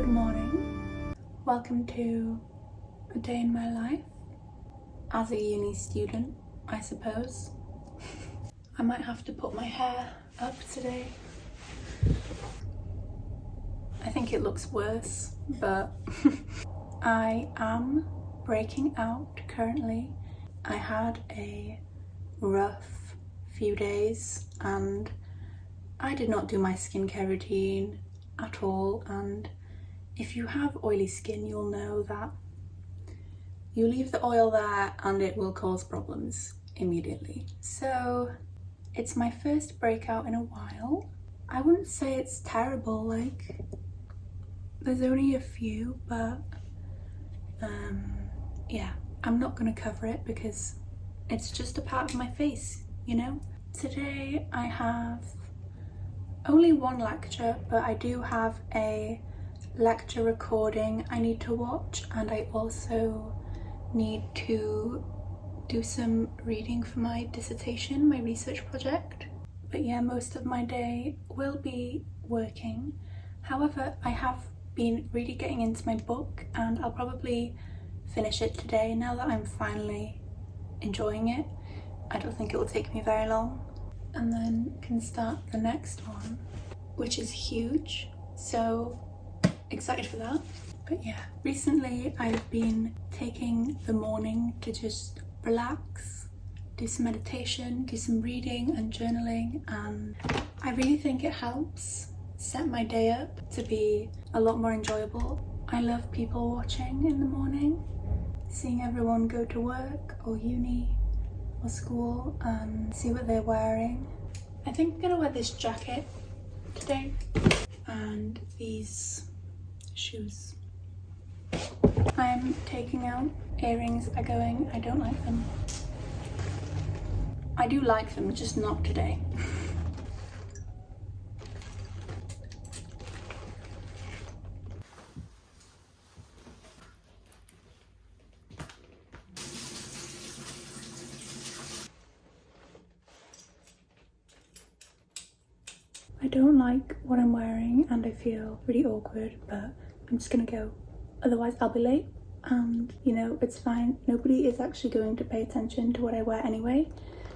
Good morning. Welcome to a day in my life as a uni student, I suppose. I might have to put my hair up today. I think it looks worse, but I am breaking out currently. I had a rough few days and I did not do my skincare routine at all, and if you have oily skin you'll know that you leave the oil there and it will cause problems immediately. So it's my first breakout in a while. I wouldn't say it's terrible, like there's only a few, but yeah, I'm not gonna cover it because it's just a part of my face, you know? Today I have only one lecture, but I do have a lecture recording I need to watch, and I also need to do some reading for my dissertation, my research project. But yeah, most of my day will be working. However, I have been really getting into my book and I'll probably finish it today now that I'm finally enjoying it. I don't think it will take me very long, and then can start the next one, which is huge, so excited for that. But yeah, recently I've been taking the morning to just relax, do some meditation, do some reading and journaling, and I really think it helps set my day up to be a lot more enjoyable. I love people watching in the morning, seeing everyone go to work or uni or school and see what they're wearing. I think I'm gonna wear this jacket today and these shoes. I'm taking out earrings are going. I don't like them. I do like them, just not today. I don't like what I'm wearing and I feel really awkward, but I'm just gonna go. Otherwise I'll be late, and you know, it's fine. Nobody is actually going to pay attention to what I wear anyway.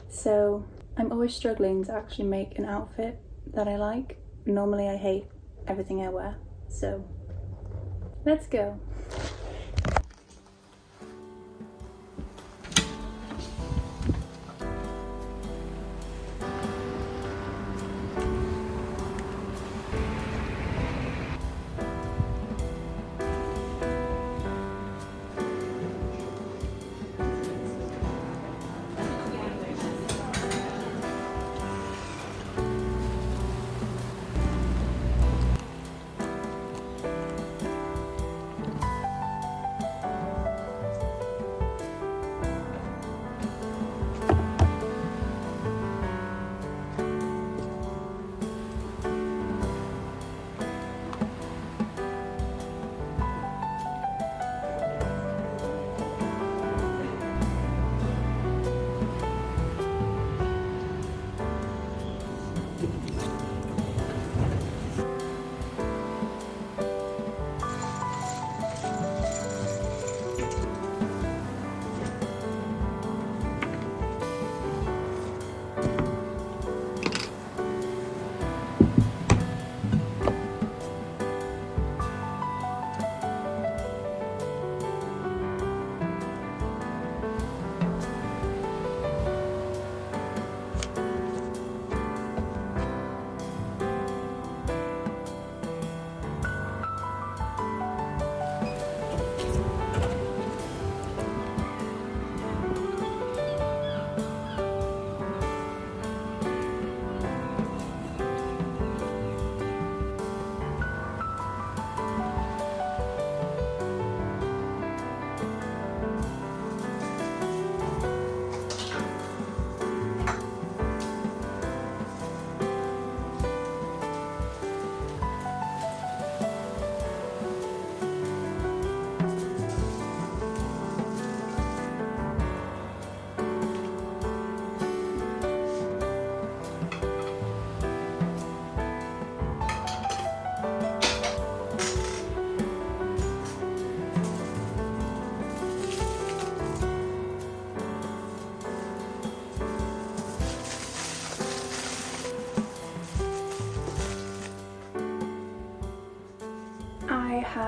So I'm always struggling to actually make an outfit that I like. Normally I hate everything I wear. So let's go.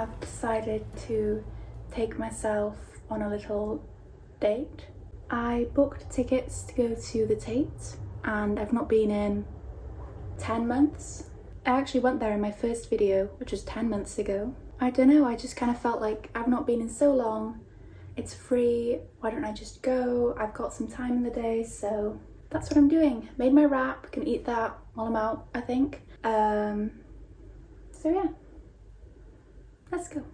have decided to take myself on a little date. I booked tickets to go to the Tate and I've not been in 10 months. I actually went there in my first video, which was 10 months ago. I don't know, I just kind of felt like I've not been in so long. It's free, why don't I just go? I've got some time in the day, so that's what I'm doing. Made my wrap, can eat that while I'm out, I think. So yeah, let's go.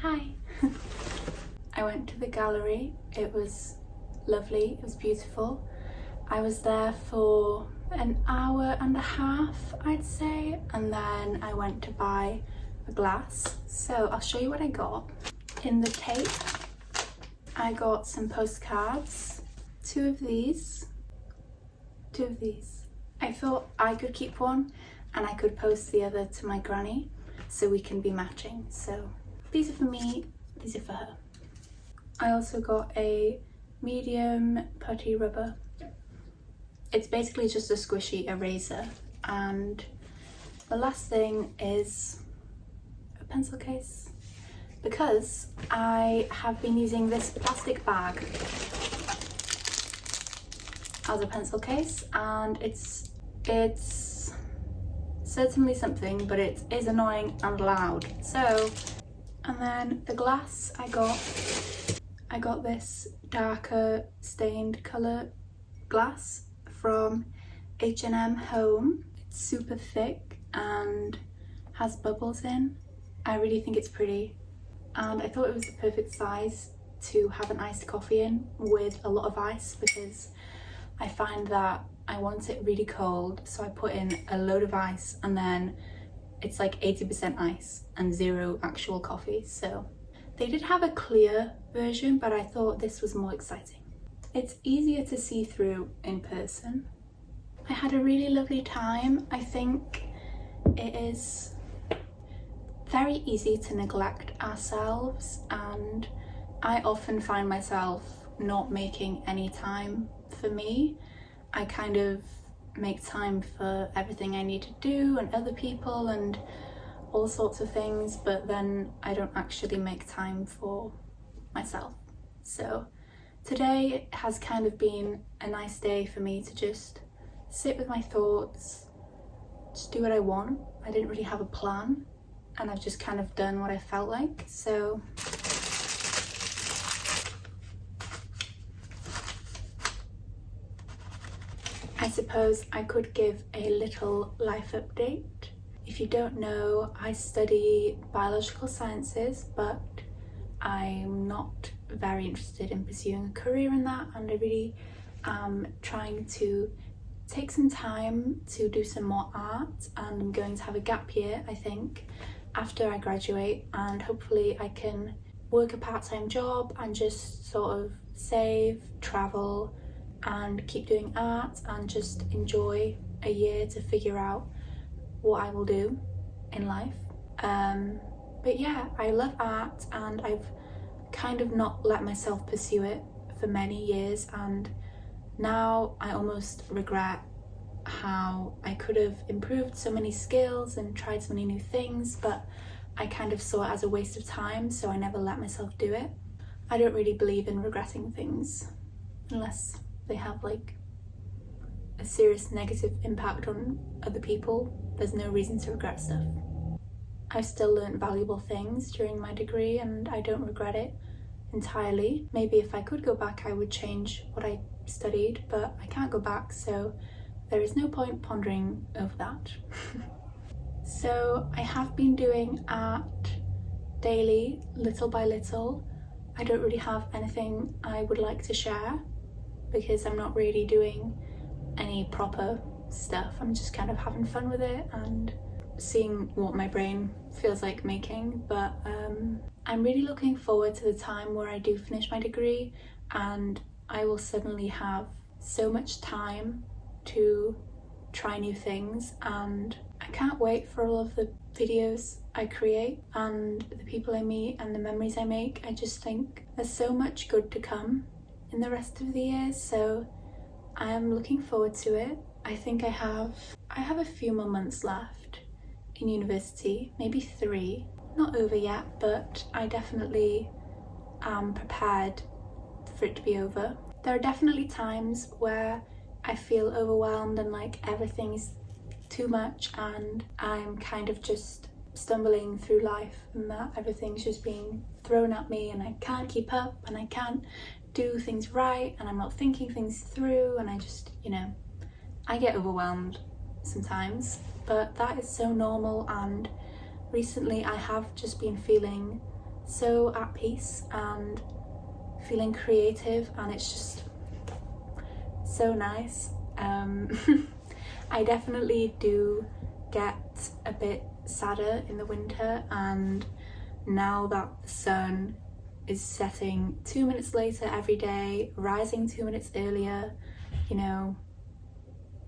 Hi. I went to the gallery. It was lovely, it was beautiful. I was there for an hour and a half, I'd say, and then I went to buy a glass. So I'll show you what I got. In the Tate, I got some postcards, two of these. I thought I could keep one and I could post the other to my granny so we can be matching. So these are for me, these are for her. I also got a medium putty rubber. It's basically just a squishy eraser. And the last thing is a pencil case, because I have been using this plastic bag as a pencil case, and it's certainly something, but it is annoying and loud. So, and then the glass I got this darker stained colour glass from H&M Home. It's super thick and has bubbles in. I really think it's pretty, and I thought it was the perfect size to have an iced coffee in with a lot of ice, because I find that I want it really cold, so I put in a load of ice and then it's like 80% ice and 0 actual coffee. So they did have a clear version, but I thought this was more exciting. It's easier to see through in person. I had a really lovely time. I think it is very easy to neglect ourselves, and I often find myself not making any time for me. I kind of make time for everything I need to do and other people and all sorts of things, but then I don't actually make time for myself. So today has kind of been a nice day for me to just sit with my thoughts, just do what I want. I didn't really have a plan, and I've just kind of done what I felt like. So I suppose I could give a little life update. If you don't know, I study biological sciences, but I'm not very interested in pursuing a career in that, and I really am trying to take some time to do some more art, and I'm going to have a gap year, I think, after I graduate, and hopefully I can work a part-time job and just sort of save, travel, and keep doing art and just enjoy a year to figure out what I will do in life. But yeah, I love art, and I've kind of not let myself pursue it for many years, and now I almost regret how I could have improved so many skills and tried so many new things, but I kind of saw it as a waste of time, so I never let myself do it. I don't really believe in regretting things unless they have like a serious negative impact on other people. There's no reason to regret stuff. I've still learned valuable things during my degree, and I don't regret it entirely. Maybe if I could go back, I would change what I studied, but I can't go back, so there is no point pondering over that. So I have been doing art daily, little by little. I don't really have anything I would like to share because I'm not really doing any proper stuff. I'm just kind of having fun with it and seeing what my brain feels like making. But I'm really looking forward to the time where I do finish my degree, and I will suddenly have so much time to try new things, and I can't wait for all of the videos I create and the people I meet and the memories I make. I just think there's so much good to come in the rest of the year, so I am looking forward to it. I think I have a few more months left in university, maybe 3. Not over yet, but I definitely am prepared for it to be over. There are definitely times where I feel overwhelmed and like everything's too much, and I'm kind of just stumbling through life, and that everything's just being thrown at me and I can't keep up and I can't do things right, and I'm not thinking things through, and I just, I get overwhelmed sometimes, but that is so normal. And recently I have just been feeling so at peace and feeling creative, and it's just so nice. I definitely do get a bit sadder in the winter, and now that the sun is setting 2 minutes later every day, rising 2 minutes earlier,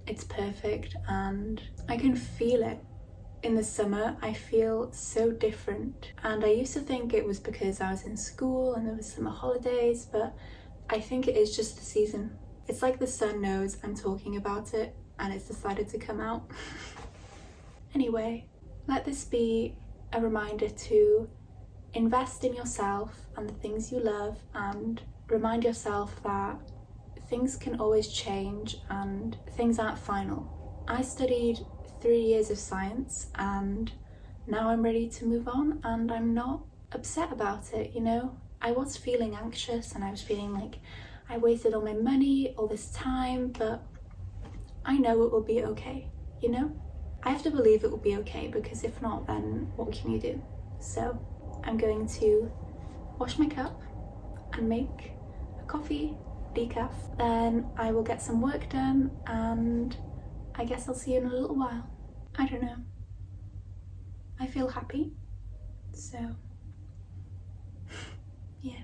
it's perfect, and I can feel it. In the summer I feel so different, and I used to think it was because I was in school and there was summer holidays, but I think it is just the season. It's like the sun knows I'm talking about it and it's decided to come out. Anyway, let this be a reminder to invest in yourself and the things you love, and remind yourself that things can always change and things aren't final. I studied 3 years of science, and now I'm ready to move on, and I'm not upset about it. I was feeling anxious, and I was feeling like I wasted all my money, all this time, but I know it will be okay. I have to believe it will be okay, because if not, then what can you do? So I'm going to wash my cup and make a coffee decaf, then I will get some work done, and I guess I'll see you in a little while. I don't know. I feel happy. So yeah.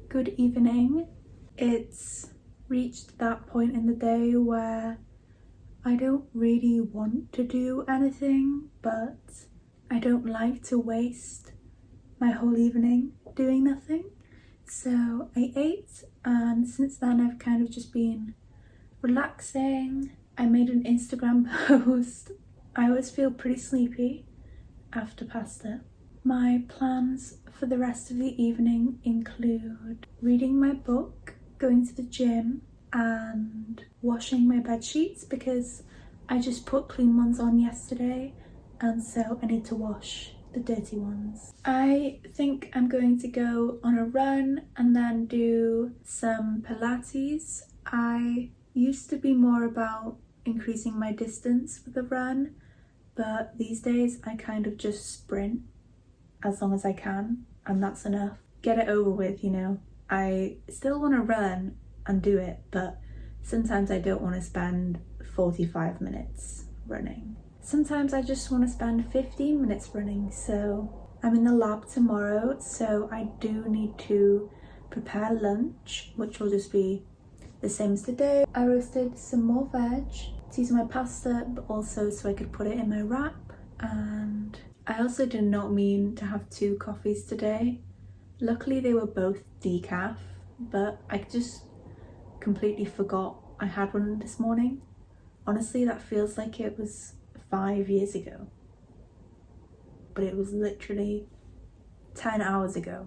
Good evening. It's reached that point in the day where I don't really want to do anything, but I don't like to waste my whole evening doing nothing. So I ate, and since then I've kind of just been relaxing. I made an Instagram post. I always feel pretty sleepy after pasta. My plans for the rest of the evening include reading my book, going to the gym, and washing my bed sheets because I just put clean ones on yesterday, and so I need to wash the dirty ones. I think I'm going to go on a run and then do some Pilates. I used to be more about increasing my distance with a run, but these days I kind of just sprint as long as I can, and that's enough. Get it over with, you know. I still want to run and do it, but sometimes I don't want to spend 45 minutes running. Sometimes I just want to spend 15 minutes running. So I'm in the lab tomorrow, so I do need to prepare lunch, which will just be the same as today. I roasted some more veg to use my pasta, but also so I could put it in my wrap. And I also did not mean to have 2 coffees today. Luckily they were both decaf, but I just completely forgot I had one this morning. Honestly, that feels like it was 5 years ago, but it was literally 10 hours ago.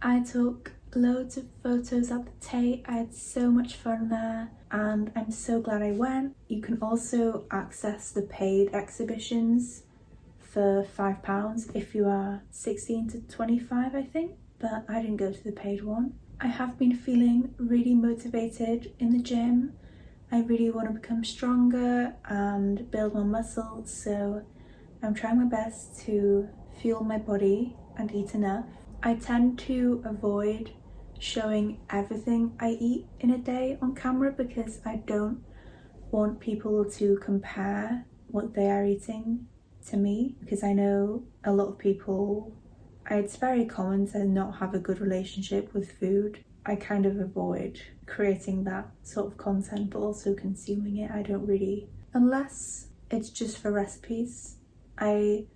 I took loads of photos at the Tate. I had so much fun there, and I'm so glad I went. You can also access the paid exhibitions for £5 if you are 16 to 25, I think, but I didn't go to the paid one. I have been feeling really motivated in the gym, I really want to become stronger and build more muscle, so I'm trying my best to fuel my body and eat enough. I tend to avoid showing everything I eat in a day on camera because I don't want people to compare what they are eating to me, because I know a lot of people, it's very common to not have a good relationship with food. I kind of avoid creating that sort of content but also consuming it. I don't really, unless it's just for recipes. I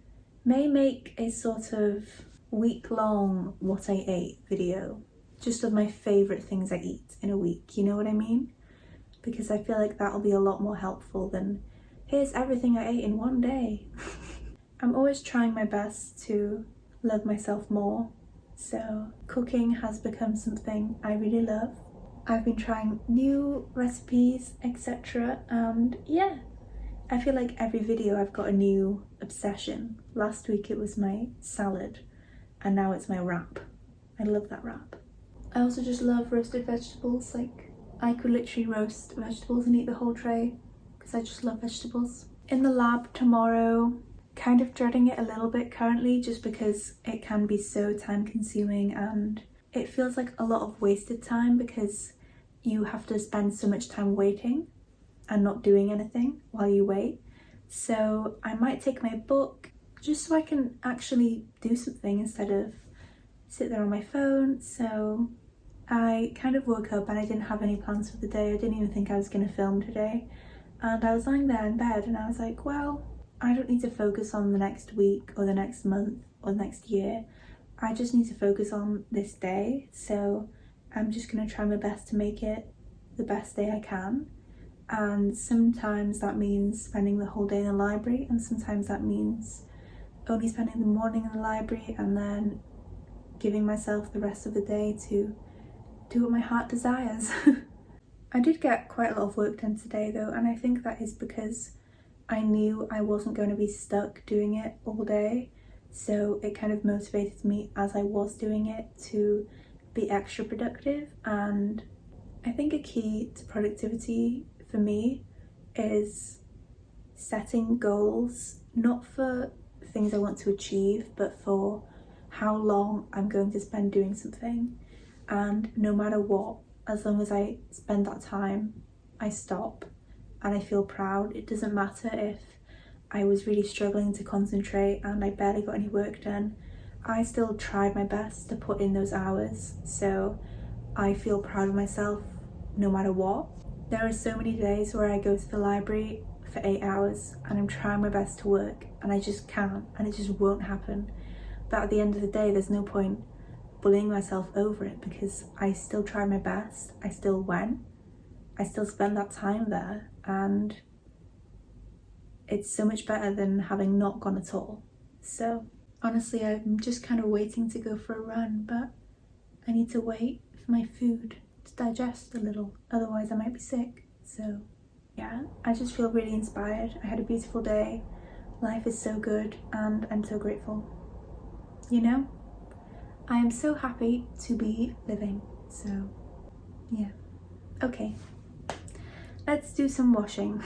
may make a sort of week-long what I ate video, just of my favourite things I eat in a week, you know what I mean? Because I feel like that'll be a lot more helpful than here's everything I ate in one day. I'm always trying my best to love myself more, so cooking has become something I really love. I've been trying new recipes, etc. and yeah, I feel like every video I've got a new obsession. Last week it was my salad and now it's my wrap. I love that wrap. I also just love roasted vegetables. Like, I could literally roast vegetables and eat the whole tray because I just love vegetables. In the lab tomorrow, kind of dreading it a little bit currently just because it can be so time consuming and it feels like a lot of wasted time because you have to spend so much time waiting and not doing anything while you wait. So I might take my book just so I can actually do something instead of sit there on my phone. So I kind of woke up and I didn't have any plans for the day. I didn't even think I was going to film today. And I was lying there in bed and I was like, well, I don't need to focus on the next week or the next month or the next year. I just need to focus on this day. So I'm just going to try my best to make it the best day I can. And sometimes that means spending the whole day in the library, and sometimes that means only spending the morning in the library and then giving myself the rest of the day to do what my heart desires. I did get quite a lot of work done today though, and I think that is because I knew I wasn't going to be stuck doing it all day, so it kind of motivated me as I was doing it to be extra productive. And I think a key to productivity for me is setting goals, not for things I want to achieve, but for how long I'm going to spend doing something. And no matter what, as long as I spend that time, I stop and I feel proud. It doesn't matter if I was really struggling to concentrate and I barely got any work done. I still tried my best to put in those hours, so I feel proud of myself no matter what. There are so many days where I go to the library for 8 hours and I'm trying my best to work and I just can't, and it just won't happen. But at the end of the day, there's no point bullying myself over it because I still tried my best, I still went, I still spent that time there, and it's so much better than having not gone at all. So honestly, I'm just kind of waiting to go for a run, but I need to wait for my food to digest a little, otherwise I might be sick. So yeah, I just feel really inspired. I had a beautiful day, life is so good, and I'm so grateful. You know, I am so happy to be living, so yeah. Okay, let's do some washing.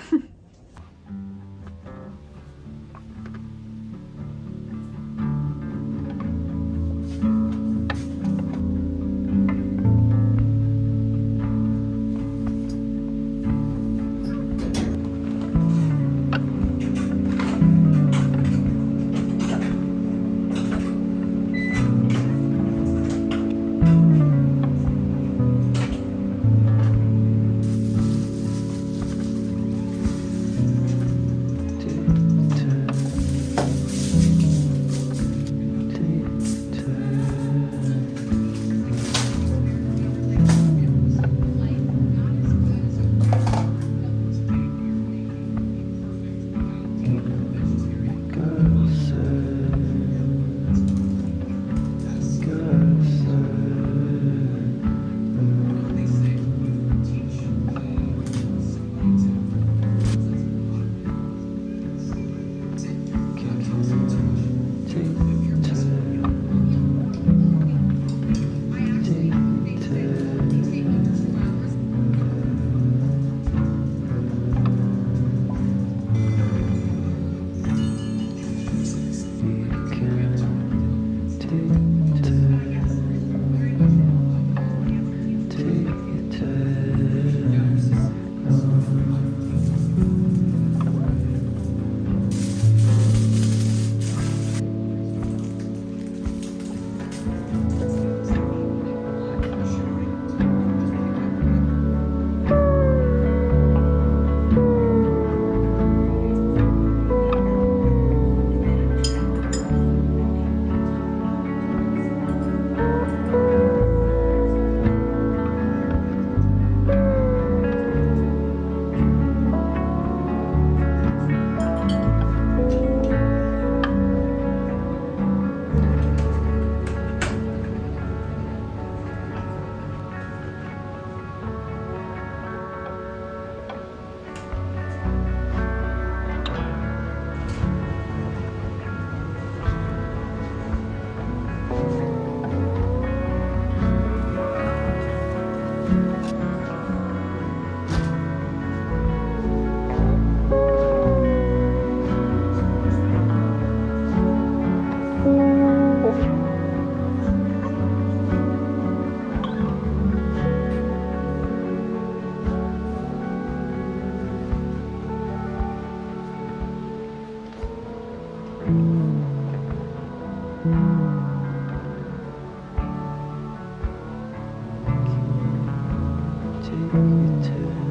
Take you to